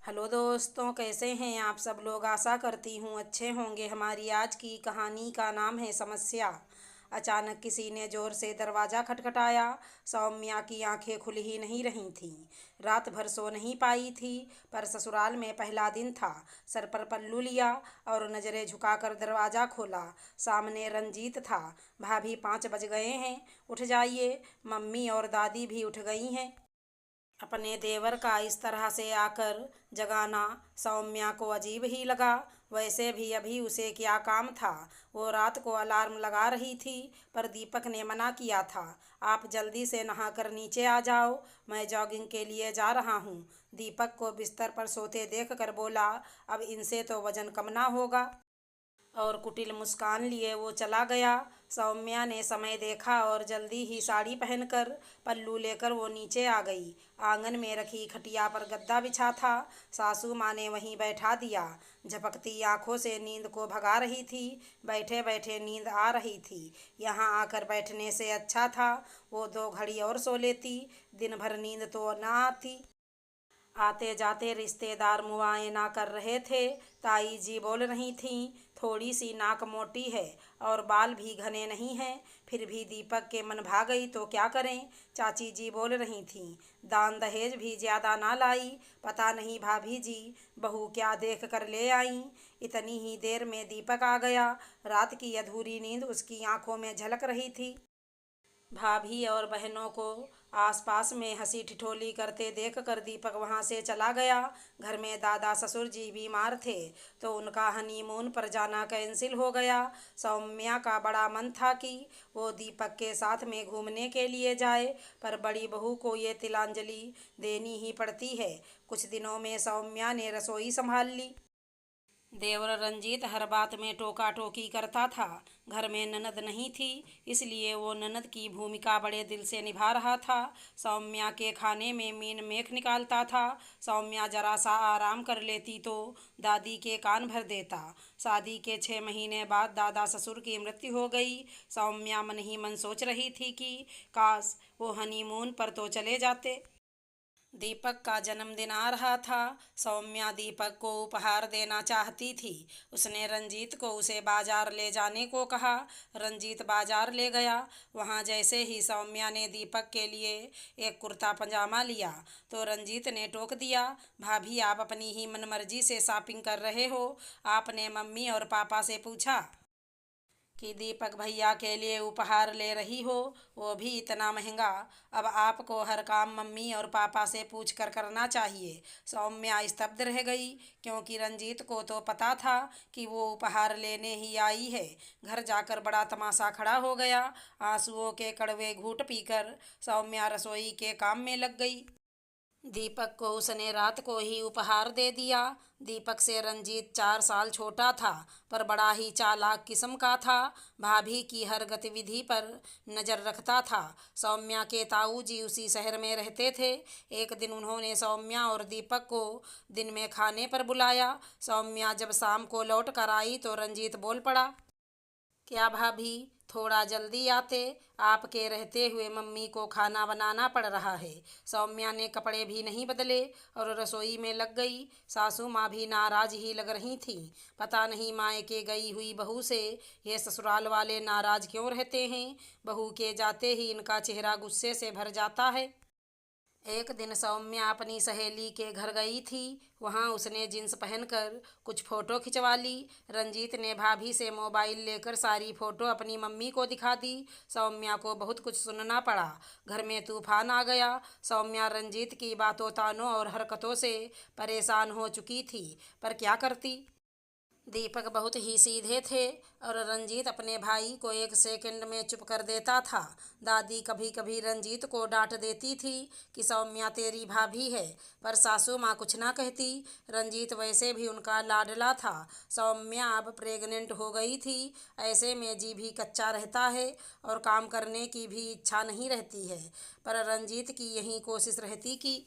Hello दोस्तों, कैसे हैं आप सब लोग। आशा करती हूँ अच्छे होंगे। हमारी आज की कहानी का नाम है समस्या। अचानक किसी ने ज़ोर से दरवाज़ा खटखटाया। सौम्या की आंखें खुल ही नहीं रही थीं। रात भर सो नहीं पाई थी, पर ससुराल में पहला दिन था। सर पर पल्लू लिया और नज़रें झुकाकर दरवाज़ा खोला। सामने रंजीत था। भाभी 5 बज गए हैं, उठ जाइए। मम्मी और दादी भी उठ गई हैं। अपने देवर का इस तरह से आकर जगाना सौम्या को अजीब ही लगा। वैसे भी अभी उसे क्या काम था। वो रात को अलार्म लगा रही थी, पर दीपक ने मना किया था। आप जल्दी से नहाकर नीचे आ जाओ, मैं जॉगिंग के लिए जा रहा हूँ। दीपक को बिस्तर पर सोते देखकर बोला, अब इनसे तो वजन कम ना होगा। और कुटिल मुस्कान लिए वो चला गया। सौम्या ने समय देखा और जल्दी ही साड़ी पहनकर पल्लू लेकर वो नीचे आ गई। आंगन में रखी खटिया पर गद्दा बिछा था। सासू माँ ने वहीं बैठा दिया। झपकती आंखों से नींद को भगा रही थी। बैठे बैठे नींद आ रही थी। यहाँ आकर बैठने से अच्छा था वो 2 घड़ी और सो लेती। दिन भर नींद तो ना आती। आते जाते रिश्तेदार मुआयना कर रहे थे। ताई जी बोल रही थीं, थोड़ी सी नाक मोटी है और बाल भी घने नहीं हैं। फिर भी दीपक के मन भा गई तो क्या करें। चाची जी बोल रही थीं, दान दहेज भी ज़्यादा ना लाई। पता नहीं भाभी जी बहू क्या देख कर ले आई। इतनी ही देर में दीपक आ गया। रात की अधूरी नींद उसकी आंखों में झलक रही थी। भाभी और बहनों को आसपास में हंसी ठिठोली करते देखकर दीपक वहां से चला गया। घर में दादा ससुर जी बीमार थे, तो उनका हनीमून पर जाना कैंसिल हो गया। सौम्या का बड़ा मन था कि वो दीपक के साथ में घूमने के लिए जाए, पर बड़ी बहू को ये तिलांजलि देनी ही पड़ती है। कुछ दिनों में सौम्या ने रसोई संभाल ली। देवर रंजीत हर बात में टोका टोकी करता था। घर में ननद नहीं थी, इसलिए वो ननद की भूमिका बड़े दिल से निभा रहा था। सौम्या के खाने में मीन मेख निकालता था। सौम्या जरा सा आराम कर लेती तो दादी के कान भर देता। शादी के 6 महीने बाद दादा ससुर की मृत्यु हो गई। सौम्या मन ही मन सोच रही थी कि काश वो हनीमून पर तो चले जाते। दीपक का जन्मदिन आ रहा था। सौम्या दीपक को उपहार देना चाहती थी। उसने रंजीत को उसे बाजार ले जाने को कहा। रंजीत बाजार ले गया। वहां जैसे ही सौम्या ने दीपक के लिए एक कुर्ता पजामा लिया, तो रंजीत ने टोक दिया, भाभी आप अपनी ही मनमर्जी से शॉपिंग कर रहे हो। आपने मम्मी और पापा से पूछा कि दीपक भैया के लिए उपहार ले रही हो, वो भी इतना महंगा। अब आपको हर काम मम्मी और पापा से पूछ कर करना चाहिए। सौम्या स्तब्ध रह गई, क्योंकि रंजीत को तो पता था कि वो उपहार लेने ही आई है। घर जाकर बड़ा तमाशा खड़ा हो गया। आंसुओं के कड़वे घूंट पीकर सौम्या रसोई के काम में लग गई। दीपक को उसने रात को ही उपहार दे दिया। दीपक से रंजीत 4 साल छोटा था, पर बड़ा ही चालाक किस्म का था। भाभी की हर गतिविधि पर नज़र रखता था। सौम्या के ताऊ जी उसी शहर में रहते थे। एक दिन उन्होंने सौम्या और दीपक को दिन में खाने पर बुलाया। सौम्या जब शाम को लौट कर आई तो रंजीत बोल पड़ा, क्या भाभी थोड़ा जल्दी आते, आपके रहते हुए मम्मी को खाना बनाना पड़ रहा है। सौम्या ने कपड़े भी नहीं बदले और रसोई में लग गई। सासू माँ भी नाराज ही लग रही थीं। पता नहीं मायके गई हुई बहू से ये ससुराल वाले नाराज क्यों रहते हैं। बहू के जाते ही इनका चेहरा गुस्से से भर जाता है। एक दिन सौम्या अपनी सहेली के घर गई थी। वहां उसने जींस पहनकर कुछ फ़ोटो खिंचवा ली। रंजीत ने भाभी से मोबाइल लेकर सारी फ़ोटो अपनी मम्मी को दिखा दी। सौम्या को बहुत कुछ सुनना पड़ा। घर में तूफान आ गया। सौम्या रंजीत की बातों तानों और हरकतों से परेशान हो चुकी थी, पर क्या करती। दीपक बहुत ही सीधे थे और रंजीत अपने भाई को एक सेकंड में चुप कर देता था। दादी कभी कभी रंजीत को डांट देती थी कि सौम्या तेरी भाभी है, पर सासू माँ कुछ ना कहती। रंजीत वैसे भी उनका लाडला था। सौम्या अब प्रेग्नेंट हो गई थी। ऐसे में जी भी कच्चा रहता है और काम करने की भी इच्छा नहीं रहती है। पर रंजीत की यही कोशिश रहती कि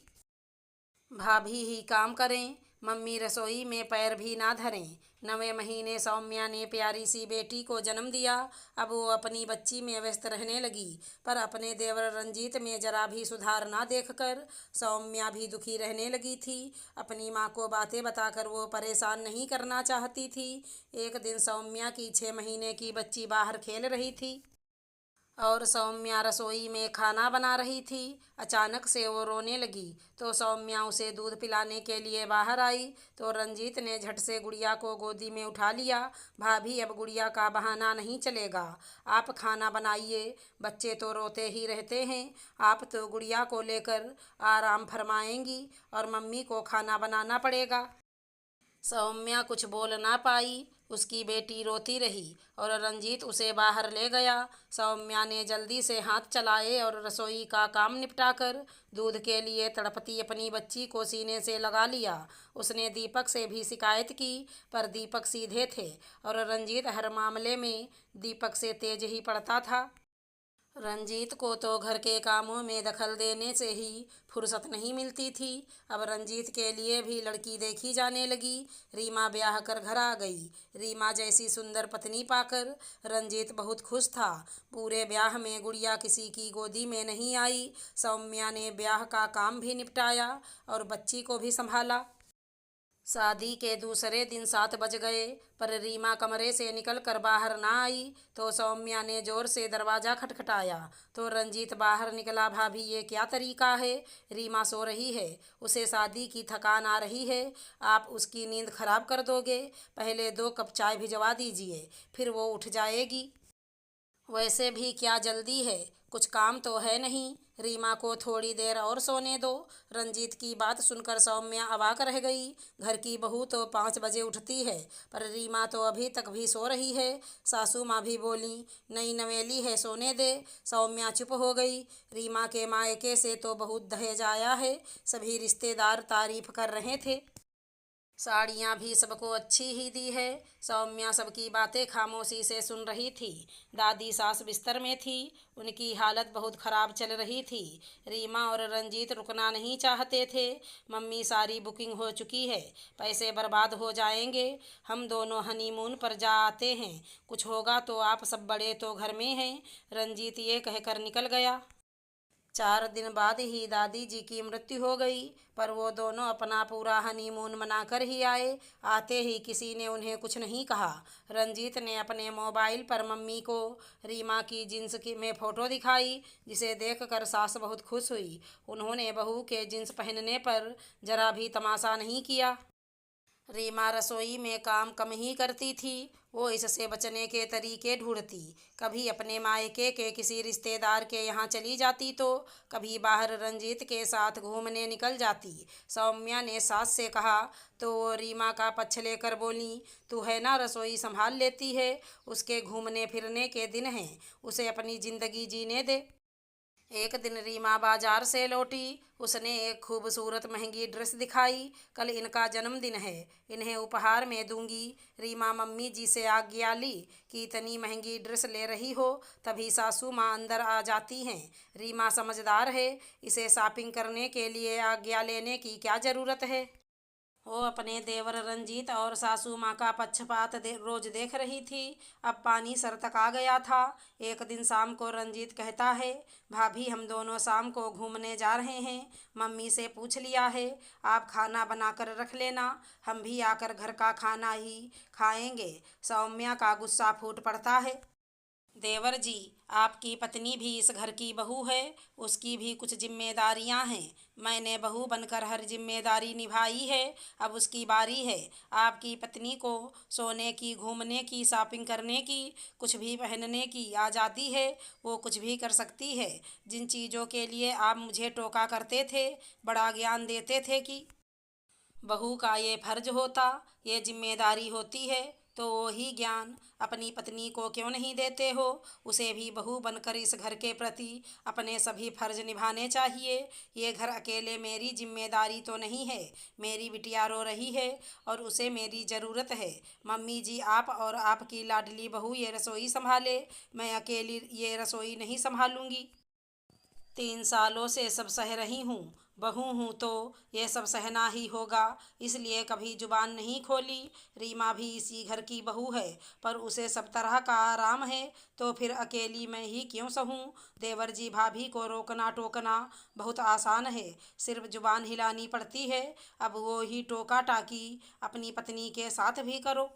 भाभी ही काम करें। मम्मी रसोई में पैर भी ना धरें। 9वें महीने सौम्या ने प्यारी सी बेटी को जन्म दिया। अब वो अपनी बच्ची में व्यस्त रहने लगी, पर अपने देवर रंजीत में जरा भी सुधार ना देखकर सौम्या भी दुखी रहने लगी थी। अपनी माँ को बातें बताकर वो परेशान नहीं करना चाहती थी। एक दिन सौम्या की 6 महीने की बच्ची बाहर खेल रही थी और सौम्या रसोई में खाना बना रही थी। अचानक से वो रोने लगी तो सौम्या उसे दूध पिलाने के लिए बाहर आई तो रंजीत ने झट से गुड़िया को गोदी में उठा लिया। भाभी, अब गुड़िया का बहाना नहीं चलेगा, आप खाना बनाइए। बच्चे तो रोते ही रहते हैं, आप तो गुड़िया को लेकर आराम फरमाएंगी और मम्मी को खाना बनाना पड़ेगा। सौम्या कुछ बोल ना पाई। उसकी बेटी रोती रही और रंजीत उसे बाहर ले गया। सौम्या ने जल्दी से हाथ चलाए और रसोई का काम निपटाकर दूध के लिए तड़पती अपनी बच्ची को सीने से लगा लिया। उसने दीपक से भी शिकायत की, पर दीपक सीधे थे और रंजीत हर मामले में दीपक से तेज ही पड़ता था। रंजीत को तो घर के कामों में दखल देने से ही फुर्सत नहीं मिलती थी। अब रंजीत के लिए भी लड़की देखी जाने लगी। रीमा ब्याह कर घर आ गई। रीमा जैसी सुंदर पत्नी पाकर रंजीत बहुत खुश था। पूरे ब्याह में गुड़िया किसी की गोदी में नहीं आई। सौम्या ने ब्याह का काम भी निपटाया और बच्ची को भी संभाला। शादी के दूसरे दिन 7 बज गए, पर रीमा कमरे से निकलकर बाहर ना आई तो सौम्या ने जोर से दरवाज़ा खटखटाया तो रंजीत बाहर निकला। भाभी, ये क्या तरीका है? रीमा सो रही है, उसे शादी की थकान आ रही है, आप उसकी नींद खराब कर दोगे। पहले 2 कप चाय भिजवा दीजिए, फिर वो उठ जाएगी। वैसे भी क्या जल्दी है, कुछ काम तो है नहीं। रीमा को थोड़ी देर और सोने दो। रंजीत की बात सुनकर सौम्या अवाक रह गई। घर की बहू तो 5 बजे उठती है, पर रीमा तो अभी तक भी सो रही है। सासू माँ भी बोली, नई नवेली है, सोने दे। सौम्या चुप हो गई। रीमा के मायके से तो बहुत दहेज आया है, सभी रिश्तेदार तारीफ कर रहे थे। साड़ियाँ भी सबको अच्छी ही दी है। सौम्या सबकी बातें खामोशी से सुन रही थी। दादी सास बिस्तर में थी, उनकी हालत बहुत ख़राब चल रही थी। रीमा और रंजीत रुकना नहीं चाहते थे। मम्मी, सारी बुकिंग हो चुकी है, पैसे बर्बाद हो जाएंगे, हम दोनों हनीमून पर जा आते हैं, कुछ होगा तो आप सब बड़े तो घर में हैं। रंजीत ये कहकर निकल गया। 4 दिन बाद ही दादी जी की मृत्यु हो गई, पर वो दोनों अपना पूरा हनीमून मनाकर ही आए। आते ही किसी ने उन्हें कुछ नहीं कहा। रंजीत ने अपने मोबाइल पर मम्मी को रीमा की जींस की में फ़ोटो दिखाई, जिसे देखकर सास बहुत खुश हुई। उन्होंने बहू के जींस पहनने पर जरा भी तमाशा नहीं किया। रीमा रसोई में काम कम ही करती थी। वो इससे बचने के तरीके ढूंढती। कभी अपने मायके के किसी रिश्तेदार के यहाँ चली जाती तो कभी बाहर रंजीत के साथ घूमने निकल जाती। सौम्या ने सास से कहा तो वो रीमा का पक्ष लेकर बोली, तू है ना, रसोई संभाल लेती है, उसके घूमने फिरने के दिन हैं, उसे अपनी ज़िंदगी जीने दे। एक दिन रीमा बाजार से लौटी। उसने एक खूबसूरत महंगी ड्रेस दिखाई। कल इनका जन्मदिन है, इन्हें उपहार में दूंगी। रीमा मम्मी जी से आज्ञा ली कि इतनी महंगी ड्रेस ले रही हो, तभी सासू माँ अंदर आ जाती हैं। रीमा समझदार है, इसे शॉपिंग करने के लिए आज्ञा लेने की क्या ज़रूरत है। वो अपने देवर रंजीत और सासू माँ का पक्षपात रोज देख रही थी। अब पानी सर तक आ गया था। एक दिन शाम को रंजीत कहता है, भाभी, हम दोनों शाम को घूमने जा रहे हैं, मम्मी से पूछ लिया है, आप खाना बनाकर रख लेना, हम भी आकर घर का खाना ही खाएंगे। सौम्या का गुस्सा फूट पड़ता है। देवर जी, आपकी पत्नी भी इस घर की बहू है, उसकी भी कुछ जिम्मेदारियां हैं। मैंने बहू बनकर हर जिम्मेदारी निभाई है, अब उसकी बारी है। आपकी पत्नी को सोने की, घूमने की, शॉपिंग करने की, कुछ भी पहनने की आज़ादी है, वो कुछ भी कर सकती है। जिन चीज़ों के लिए आप मुझे टोका करते थे, बड़ा ज्ञान देते थे कि बहू का ये फर्ज होता, ये जिम्मेदारी होती है, तो वो ही ज्ञान अपनी पत्नी को क्यों नहीं देते हो। उसे भी बहू बनकर इस घर के प्रति अपने सभी फर्ज निभाने चाहिए। ये घर अकेले मेरी जिम्मेदारी तो नहीं है, मेरी बिटिया रो रही है और उसे मेरी ज़रूरत है। मम्मी जी, आप और आपकी लाडली बहू ये रसोई संभाले, मैं अकेली ये रसोई नहीं संभालूंगी। 3 सालों से सब सह रही हूँ, बहू हूँ तो ये सब सहना ही होगा, इसलिए कभी जुबान नहीं खोली। रीमा भी इसी घर की बहू है, पर उसे सब तरह का आराम है, तो फिर अकेली मैं ही क्यों सहूँ। देवर जी भाभी को रोकना टोकना बहुत आसान है, सिर्फ जुबान हिलानी पड़ती है। अब वो ही टोका टाकी अपनी पत्नी के साथ भी करो।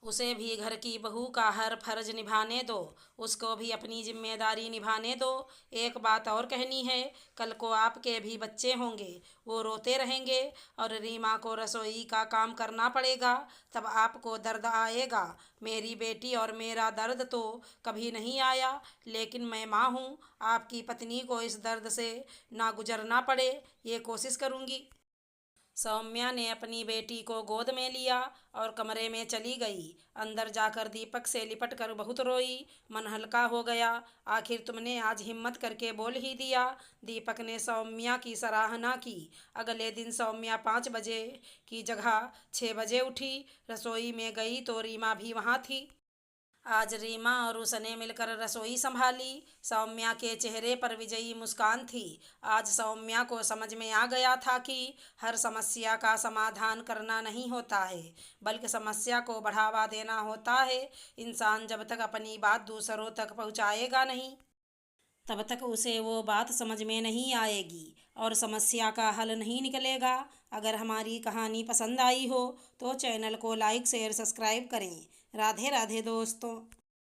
उसे भी घर की बहू का हर फर्ज निभाने दो, उसको भी अपनी जिम्मेदारी निभाने दो। एक बात और कहनी है, कल को आपके भी बच्चे होंगे, वो रोते रहेंगे और रीमा को रसोई का काम करना पड़ेगा, तब आपको दर्द आएगा। मेरी बेटी और मेरा दर्द तो कभी नहीं आया, लेकिन मैं माँ हूँ, आपकी पत्नी को इस दर्द से ना गुजरना पड़े, ये कोशिश करूँगी। सौम्या ने अपनी बेटी को गोद में लिया और कमरे में चली गई। अंदर जाकर दीपक से लिपट कर बहुत रोई। मन हल्का हो गया, आखिर तुमने आज हिम्मत करके बोल ही दिया। दीपक ने सौम्या की सराहना की। अगले दिन सौम्या 5 बजे की जगह 6 बजे उठी। रसोई में गई तो रीमा भी वहाँ थी। आज रीमा और उसने मिलकर रसोई संभाली। सौम्या के चेहरे पर विजयी मुस्कान थी। आज सौम्या को समझ में आ गया था कि हर समस्या का समाधान करना नहीं होता है, बल्कि समस्या को बढ़ावा देना होता है। इंसान जब तक अपनी बात दूसरों तक पहुंचाएगा नहीं, तब तक उसे वो बात समझ में नहीं आएगी और समस्या का हल नहीं निकलेगा। अगर हमारी कहानी पसंद आई हो तो चैनल को लाइक शेयर सब्सक्राइब करें। राधे राधे दोस्तों।